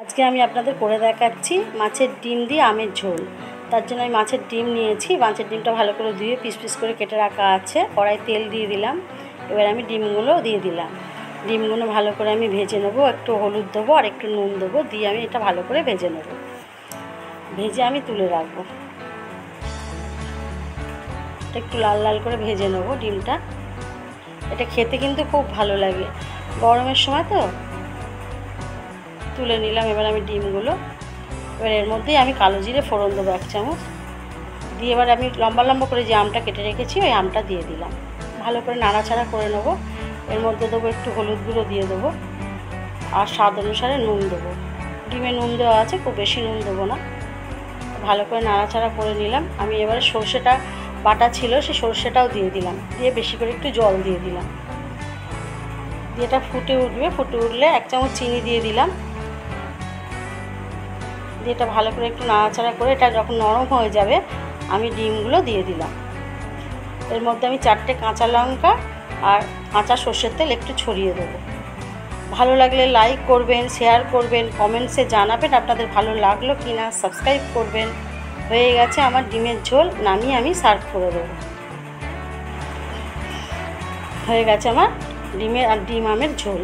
আজকে আমি আপনাদের করে দেখাচ্ছি মাছের ডিম দিয়ে আমের ঝোল। তার জন্য আমি মাছের ডিম নিয়েছি। মাছের ডিমটা ভালো করে ধুয়ে পিস পিস করে কেটে রাখা আছে। কড়াই তেল দিয়ে দিলাম। এবার আমি ডিমগুলো দিয়ে দিলাম। ডিমগুলো ভালো করে আমি ভেজে নেব। একটু হলুদ দেবো আর একটু নুন দেবো, দিয়ে আমি এটা ভালো করে ভেজে নেব। ভেজে আমি তুলে রাখবো। একটু লাল লাল করে ভেজে নেব ডিমটা। এটা খেতে কিন্তু খুব ভালো লাগে গরমের সময় তো। তুলে নিলাম এবার আমি ডিমগুলো। এবার এর মধ্যেই আমি কালো জিরে ফোড়ন দেবো 1 চামচ দিয়ে। এবার আমি লম্বা লম্বা করে যে আমটা কেটে রেখেছি ওই আমটা দিয়ে দিলাম। ভালো করে নাড়াচাড়া করে নেব। এর মধ্যে দেবো একটু হলুদ গুঁড়ো দিয়ে দেবো আর স্বাদ অনুসারে নুন দেবো। ডিমে নুন দেওয়া আছে, খুব বেশি নুন দেবো না। ভালো করে নাড়াচাড়া করে নিলাম। আমি এবারে সর্ষেটা বাটা ছিল সেই সর্ষেটাও দিয়ে দিলাম, দিয়ে বেশি করে একটু জল দিয়ে দিলাম। দিয়ে এটা ফুটে উঠবে। ফুটে উঠলে 1 চামচ চিনি দিয়ে দিলাম। দিয়ে এটা ভালো করে একটু নাড়াচাড়া করে এটা যখন নরম হয়ে যাবে আমি ডিমগুলো দিয়ে দিলাম। এর মধ্যে আমি 4টে কাঁচা লঙ্কা আর কাঁচা সর্ষের তেল একটু ছড়িয়ে দেবো। ভালো লাগলে লাইক করবেন, শেয়ার করবেন, কমেন্টসে জানাবেন আপনাদের ভালো লাগলো কি না, সাবস্ক্রাইব করবেন। হয়ে গেছে আমার ডিমের ঝোল, নামিয়ে আমি সার্ভ করে দেবো। হয়ে গেছে আমার ডিম আমের ঝোল।